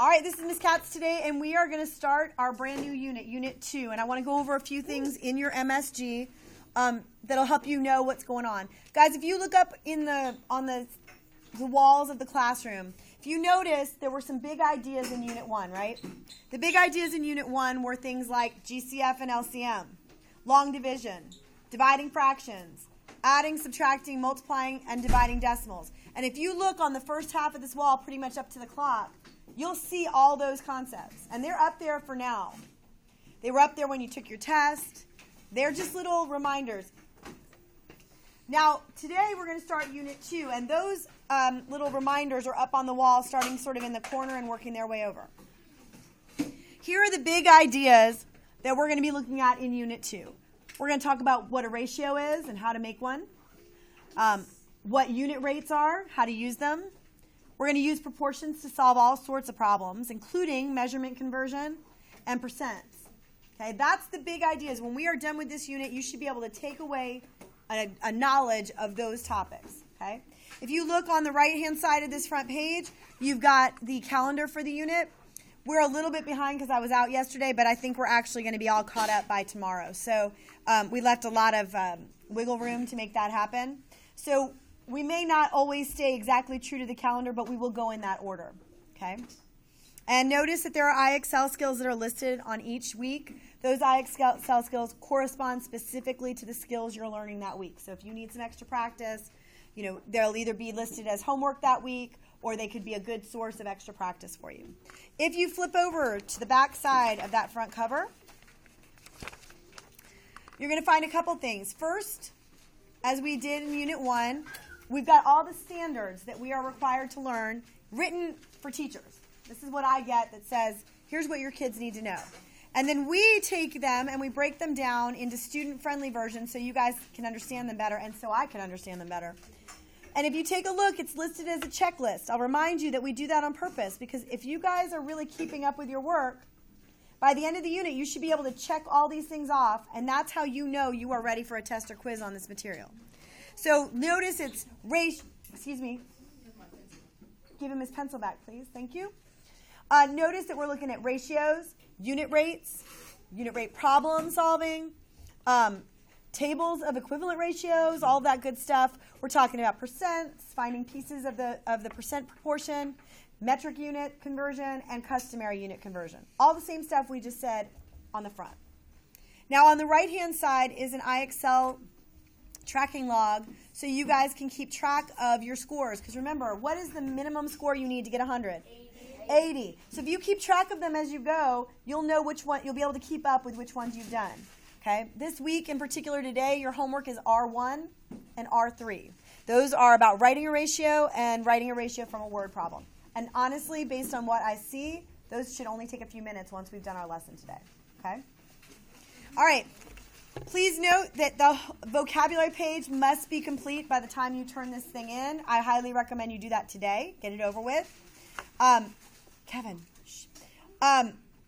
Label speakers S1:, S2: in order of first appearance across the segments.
S1: All right, this is Ms. Katz today, and we are going to start our brand new unit, Unit 2. And I want to go over a few things in your MSG that'll help you know what's going on. Guys, if you look up on the walls of the classroom, if you notice, there were some big ideas in Unit 1, right? The big ideas in Unit 1 were things like GCF and LCM, long division, dividing fractions, adding, subtracting, multiplying, and dividing decimals. And if you look on the first half of this wall, pretty much up to the clock, you'll see all those concepts. And they're up there for now. They were up there when you took your test. They're just little reminders. Now, today we're going to start Unit 2, and those little reminders are up on the wall, starting sort of in the corner and working their way over. Here are the big ideas that we're going to be looking at in Unit 2. We're going to talk about what a ratio is and how to make one, what unit rates are, how to use them. We're going to use proportions to solve all sorts of problems, including measurement conversion and percents. Okay, that's the big ideas. When we are done with this unit, you should be able to take away a knowledge of those topics. Okay? If you look on the right-hand side of this front page, you've got the calendar for the unit. We're a little bit behind because I was out yesterday, but I think we're actually going to be all caught up by tomorrow. So we left a lot of wiggle room to make that happen. So we may not always stay exactly true to the calendar, but we will go in that order. Okay? And notice that there are IXL skills that are listed on each week. Those IXL skills correspond specifically to the skills you're learning that week. So if you need some extra practice, they'll either be listed as homework that week, or they could be a good source of extra practice for you. If you flip over to the back side of that front cover, you're going to find a couple things. First, as we did in Unit 1, we've got all the standards that we are required to learn written for teachers. This is what I get that says, here's what your kids need to know. And then we take them and we break them down into student-friendly versions so you guys can understand them better and so I can understand them better. And if you take a look, it's listed as a checklist. I'll remind you that we do that on purpose because if you guys are really keeping up with your work, by the end of the unit, you should be able to check all these things off, and that's how you know you are ready for a test or quiz on this material. So notice it's excuse me. Give him his pencil back, please. Thank you. Notice that we're looking at ratios, unit rates, unit rate problem solving, tables of equivalent ratios, all that good stuff. We're talking about percents, finding pieces of the percent proportion, metric unit conversion, and customary unit conversion. All the same stuff we just said on the front. Now on the right-hand side is an IXL tracking log so you guys can keep track of your scores. Because remember, what is the minimum score you need to get 100? 80. So if you keep track of them as you go, you'll know which one, you'll be able to keep up with which ones you've done. Okay? This week in particular today, your homework is R1 and R3. Those are about writing a ratio and writing a ratio from a word problem. And honestly, based on what I see, those should only take a few minutes once we've done our lesson today. Okay? All right. Please note that the vocabulary page must be complete by the time you turn this thing in. I highly recommend you do that today. Get it over with. Kevin,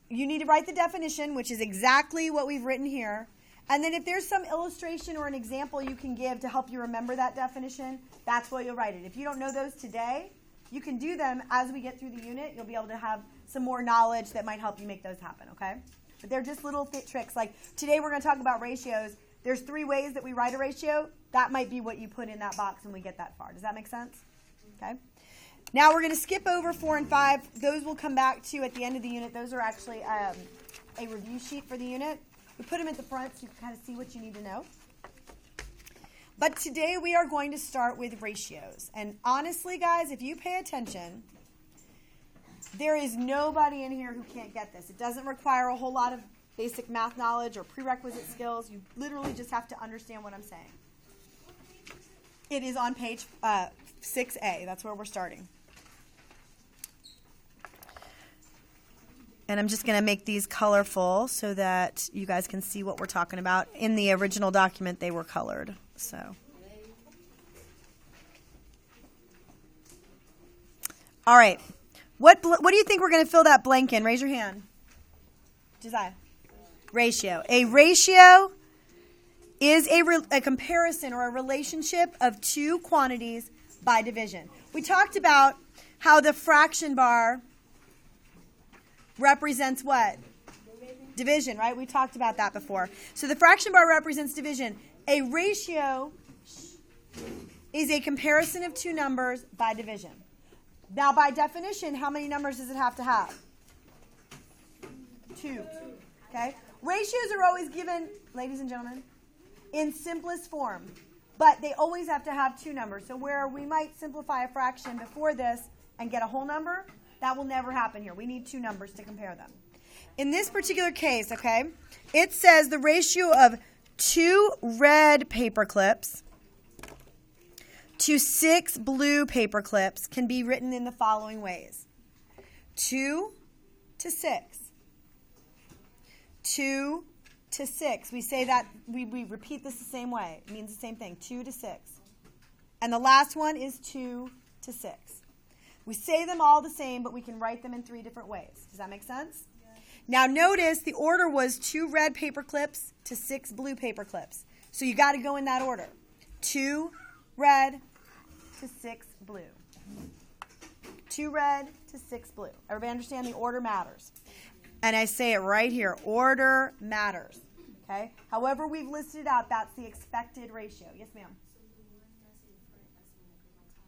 S1: you need to write the definition, which is exactly what we've written here. And then if there's some illustration or an example you can give to help you remember that definition, that's where you'll write it. If you don't know those today, you can do them as we get through the unit. You'll be able to have some more knowledge that might help you make those happen, okay? But they're just little tricks. Like today we're going to talk about ratios. There's 3 ways that we write a ratio. That might be what you put in that box when we get that far. Does that make sense? Okay. Now we're going to skip over 4 and 5. Those will come back to at the end of the unit. Those are actually a review sheet for the unit. We put them at the front so you can kind of see what you need to know. But today we are going to start with ratios. And honestly, guys, if you pay attention, there is nobody in here who can't get this. It doesn't require a whole lot of basic math knowledge or prerequisite skills. You literally just have to understand what I'm saying. It is on page 6A. That's where we're starting. And I'm just going to make these colorful so that you guys can see what we're talking about. In the original document, they were colored. So, all right. What do you think we're going to fill that blank in? Raise your hand. Josiah. Ratio. A ratio is a comparison or a relationship of 2 quantities by division. We talked about how the fraction bar represents what? Division, right? We talked about that before. So the fraction bar represents division. A ratio is a comparison of two numbers by division. Now, by definition, how many numbers does it have to have? 2. Okay? Ratios are always given, ladies and gentlemen, in simplest form. But they always have to have 2 numbers. So where we might simplify a fraction before this and get a whole number, that will never happen here. We need 2 numbers to compare them. In this particular case, okay, it says the ratio of 2 red paper clips to 6 blue paper clips can be written in the following ways. 2 to 6. 2 to 6. We say that, we repeat this the same way. It means the same thing, 2 to 6. And the last one is 2 to 6. We say them all the same, but we can write them in 3 different ways. Does that make sense? Yeah. Now notice the order was 2 red paper clips to 6 blue paper clips. So you got to go in that order. 2 red to 6 blue. 2 red to 6 blue. Everybody understand the order matters? And I say it right here. Order matters. Okay? However we've listed it out, that's the expected ratio. Yes, ma'am?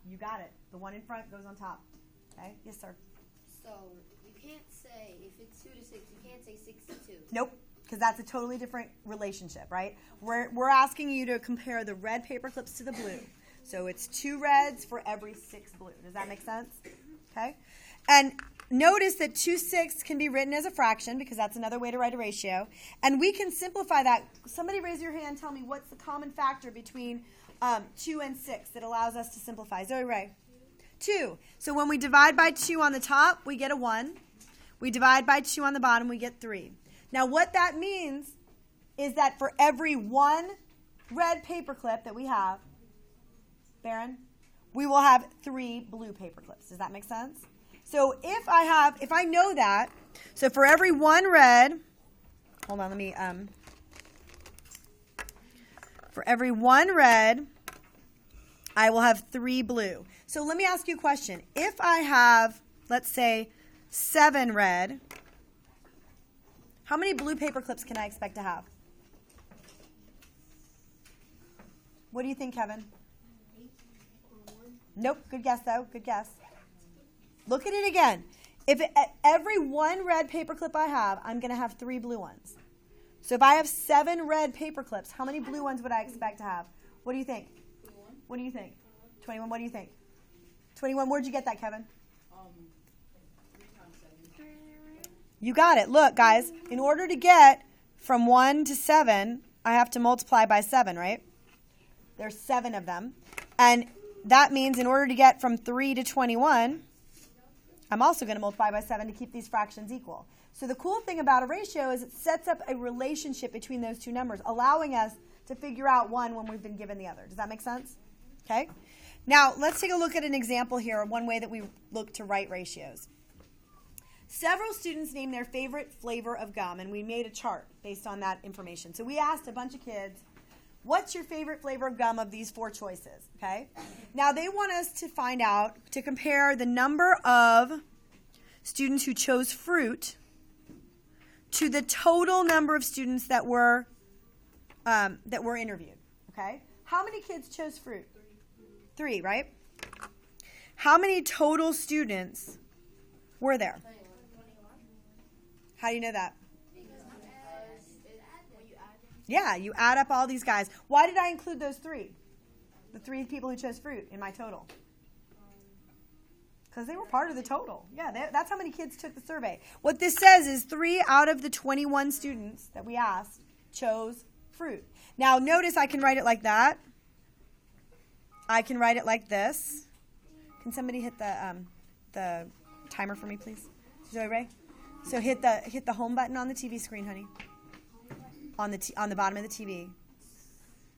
S1: You got it. The one in front goes on top. Okay? Yes, sir.
S2: So you can't say, if it's 2 to 6, you can't say 6 to 2.
S1: Nope. Because that's a totally different relationship, right? We're asking you to compare the red paper clips to the blue. So it's 2 reds for every 6 blue. Does that make sense? Okay? And notice that 2 6 can be written as a fraction because that's another way to write a ratio. And we can simplify that. Somebody raise your hand and tell me what's the common factor between 2 and 6 that allows us to simplify. Zoe Ray. 2. So when we divide by 2 on the top, we get a 1. We divide by 2 on the bottom, we get 3. Now what that means is that for every 1 red paper clip that we have, Baron, we will have 3 blue paper clips. Does that make sense? So if I know that, so for every 1 red, hold on, let me, for every 1 red, I will have 3 blue. So let me ask you a question. If I have, let's say, 7 red, how many blue paper clips can I expect to have? What do you think, Kevin? Nope. Good guess, though. Good guess. Look at it again. If every 1 red paper clip I have, I'm going to have 3 blue ones. So if I have 7 red paper clips, how many blue ones would I expect to have? What do you think?
S2: 21.
S1: What do you think? 21. What do you think? 21. Where'd you get that, Kevin?
S2: 3 times 7.
S1: You got it. Look, guys, in order to get from 1 to 7, I have to multiply by 7, right? There's 7 of them. And that means in order to get from 3 to 21, I'm also going to multiply by 7 to keep these fractions equal. So the cool thing about a ratio is it sets up a relationship between those 2 numbers, allowing us to figure out one when we've been given the other. Does that make sense? Okay. Now, let's take a look at an example here, one way that we look to write ratios. Several students named their favorite flavor of gum, and we made a chart based on that information. So we asked a bunch of kids, what's your favorite flavor of gum of these 4 choices? Okay. Now they want us to find out, to compare the number of students who chose fruit to the total number of students that were interviewed. Okay. How many kids chose fruit? 3, right? How many total students were there?
S2: 21.
S1: How do you know that?
S2: Because when you add them.
S1: Yeah, you add up all these guys. Why did I include those 3? The 3 people who chose fruit in my total. Because they were part of the total. Yeah, that's how many kids took the survey. What this says is 3 out of the 21 students that we asked chose fruit. Now, notice I can write it like that. I can write it like this. Can somebody hit the timer for me, please? Zoe Ray? So hit the home button on the TV screen, honey. On the bottom of the TV.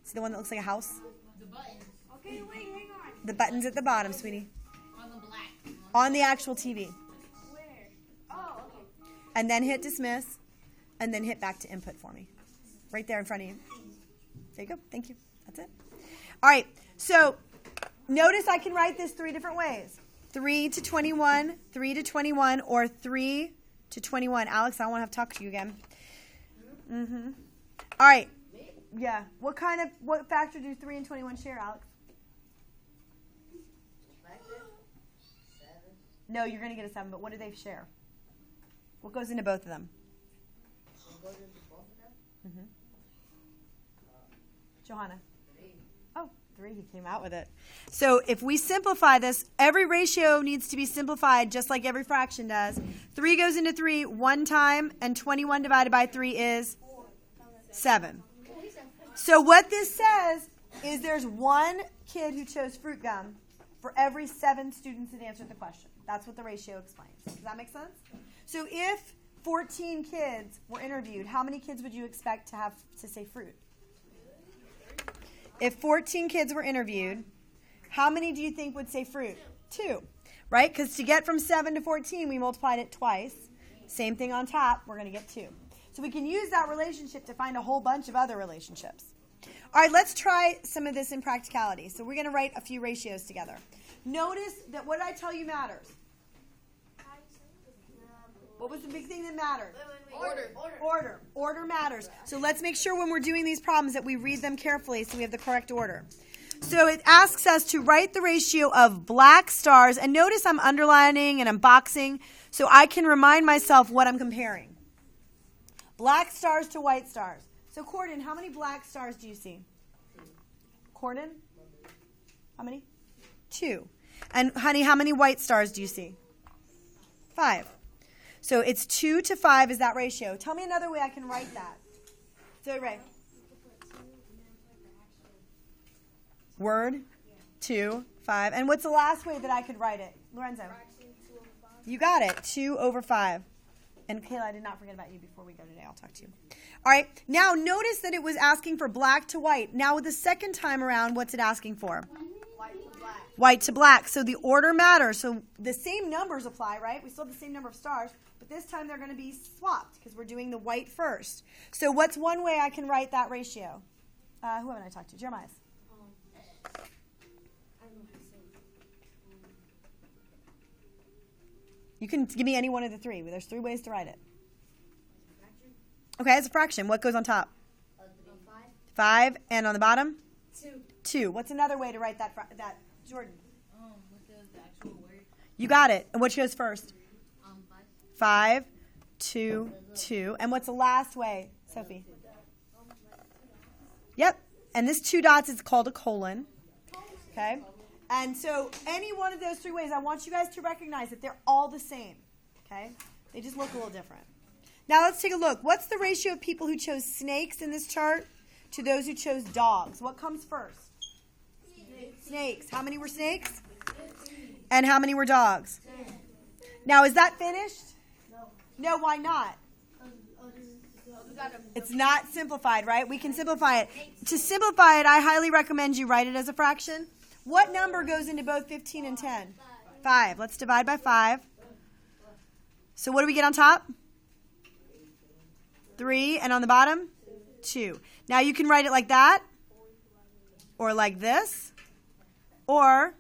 S1: See the one that looks like a house?
S2: The button.
S3: Okay, wait, hang on.
S1: The button's at the bottom, sweetie.
S2: On the black.
S1: On the actual TV.
S3: Where? Oh, okay.
S1: And then hit dismiss. And then hit back to input for me. Right there in front of you. There you go. Thank you. That's it. All right. So notice I can write this 3 different ways. 3 to 21, 3 to 21, or 3 to 21. Alex, I don't want to have to talk to you again. Mm-hmm. All right. Yeah. What factor do 3 and 21 share, Alex? No, you're going to get a 7, but what do they share? What goes into both of them? Mm-hmm. Johanna. 3, he came out with it. So if we simplify this, every ratio needs to be simplified just like every fraction does. 3 goes into 3 one time, and 21 divided by 3 is 7. So what this says is there's one kid who chose fruit gum for every 7 students that answered the question. That's what the ratio explains. Does that make sense? So if 14 kids were interviewed, how many kids would you expect to have to say fruit? If 14 kids were interviewed, how many do you think would say fruit? 2, right? Because to get from 7 to 14, we multiplied it twice. Same thing on top, we're going to get 2. So we can use that relationship to find a whole bunch of other relationships. All right, let's try some of this in practicality. So we're going to write a few ratios together. Notice that what did I tell you matters? What was the big thing that mattered? Order matters. So let's make sure when we're doing these problems that we read them carefully so we have the correct order. So it asks us to write the ratio of black stars. And notice I'm underlining and I'm boxing so I can remind myself what I'm comparing. Black stars to white stars. So Corden, how many black stars do you see? Corden? How many? 2. And honey, how many white stars do you see? 5. So it's 2 to 5 is that ratio. Tell me another way I can write that. So Ray. Word, 2, 5. And what's the last way that I could write it? Lorenzo. You got it. 2 over 5. And Kayla, I did not forget about you before we go today. I'll talk to you. All right. Now notice that it was asking for black to white. Now with the second time around, what's it asking for?
S2: White to black.
S1: White to black. So the order matters. So the same numbers apply, right? We still have the same number of stars. But this time they're going to be swapped because we're doing the white first. So what's one way I can write that ratio? Who haven't I talked to? Jeremiah's.
S2: I don't know how to say it.
S1: You can give me any one of the 3. There's 3 ways to write it. Okay, as a fraction. What goes on top? 5. And on the bottom? 2. What's another way to write that, Jordan?
S2: With the actual word.
S1: You got it. And what goes first? 5, 2, 2. And what's the last way, Sophie? Yep. And this 2 dots is called a colon. Okay? And so any one of those 3 ways, I want you guys to recognize that they're all the same. Okay? They just look a little different. Now let's take a look. What's the ratio of people who chose snakes in this chart to those who chose dogs? What comes first? Snakes. How many were snakes? And how many were dogs? Now, is that finished? No, why not? It's not simplified, right? We can simplify it. To simplify it, I highly recommend you write it as a fraction. What number goes into both 15 and 10? 5. Let's divide by 5. So what do we get on top? 3. And on the bottom? 2. Now you can write it like that, or like this, or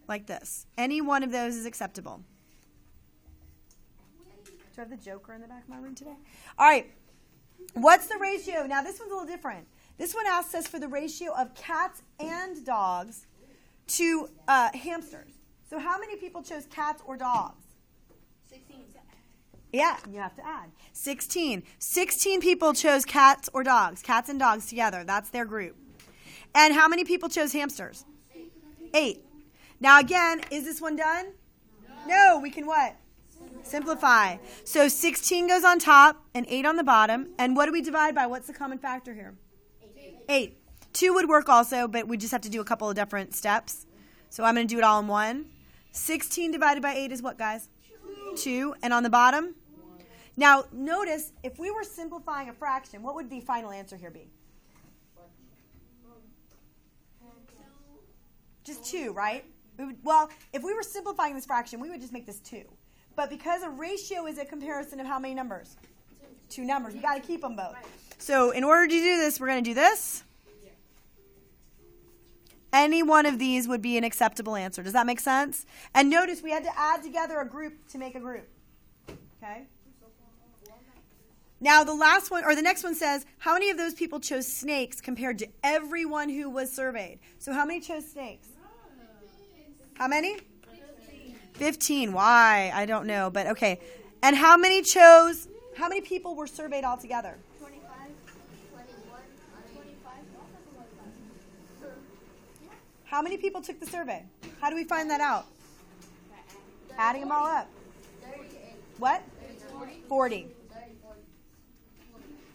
S1: like this. Any one of those is acceptable. Do I have the Joker in the back of my room today? All right. What's the ratio? Now, this one's a little different. This one asks us for the ratio of cats and dogs to hamsters. So how many people chose cats or dogs?
S2: 16.
S1: Yeah, you have to add. 16. 16 people chose cats or dogs. Cats and dogs together. That's their group. And how many people chose hamsters? 8. Now, again, is this one done? No, we can what? Simplify. So 16 goes on top and 8 on the bottom. And what do we divide by? What's the common factor here? 8. 2 would work also, but we just have to do a couple of different steps. So I'm going to do it all in one. 16 divided by 8 is what, guys? 2. And on the bottom? Now, notice, if we were simplifying a fraction, what would the final answer here be? Just 2, right? Well, if we were simplifying this fraction, we would just make this 2. But because a ratio is a comparison of how many numbers? 2 numbers. We've got to keep them both. So in order to do this, we're going to do this. Any one of these would be an acceptable answer. Does that make sense? And notice we had to add together a group to make a group. Okay? Now the last one, or the next one says, how many of those people chose snakes compared to everyone who was surveyed? So how many chose snakes? How many? 15. Why? I don't know, but okay. And how many people were surveyed altogether?
S2: 25, 21, 25.
S1: How many people took the survey? How do we find that out? Adding them all up.
S2: 38.
S1: What? 40.
S2: 30, 40.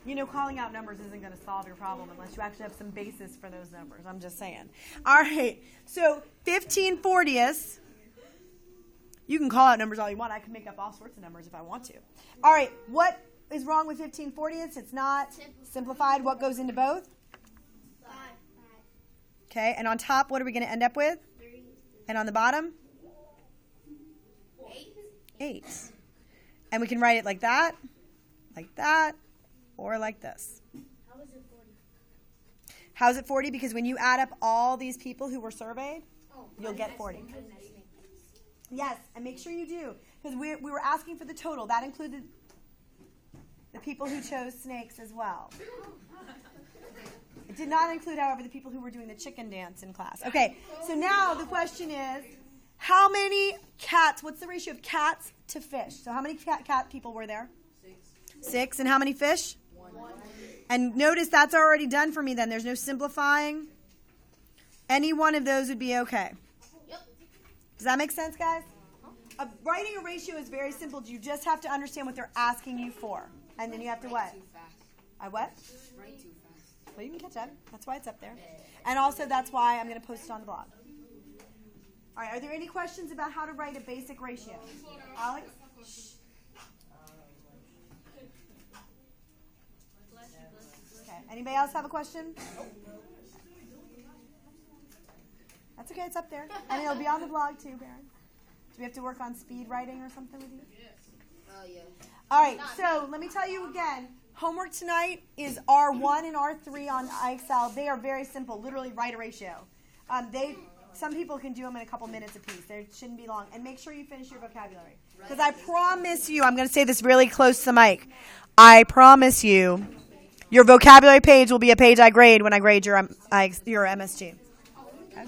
S1: You know, calling out numbers isn't going to solve your problem unless you actually have some basis for those numbers. I'm just saying. All right. So 15/40ths. You can call out numbers all you want. I can make up all sorts of numbers if I want to. All right. What is wrong with 15/40ths? It's not simplified. What goes into both?
S2: 5.
S1: Okay. And on top, what are we going to end up with?
S2: 3.
S1: And on the bottom?
S2: 8.
S1: 8. And we can write it like that, or like this.
S2: How is it 40?
S1: How's it 40? Because when you add up all these people who were surveyed, you'll get 40. Yes, and make sure you do. Because we were asking for the total. That included the people who chose snakes as well. It did not include, however, the people who were doing the chicken dance in class. Okay, so now the question is, how many cats, what's the ratio of cats to fish? So how many cat people were there? 6. And how many fish?
S2: 1.
S1: And notice that's already done for me then. There's no simplifying. Any one of those would be okay.
S2: Yep.
S1: Does that make sense, guys? Writing a ratio is very simple. You just have to understand what they're asking you for. And then you have to what?
S4: Too fast.
S1: I what?
S4: Write too fast.
S1: Well, you can catch up. That's why it's up there. And also that's why I'm going to post it on the blog. All right, are there any questions about how to write a basic ratio? Alex? Shh. Okay, anybody else have a question? That's okay, it's up there. And it'll be on the blog too, Baron. Do we have to work on speed writing or something with you?
S2: Oh, yeah.
S1: All right, so let me tell you again. Homework tonight is R1 and R3 on IXL. They are very simple, literally write a ratio. Some people can do them in a couple minutes apiece. They shouldn't be long. And make sure you finish your vocabulary. Because I promise you, I'm going to say this really close to the mic. I promise you, your vocabulary page will be a page I grade when I grade your MSG. Okay?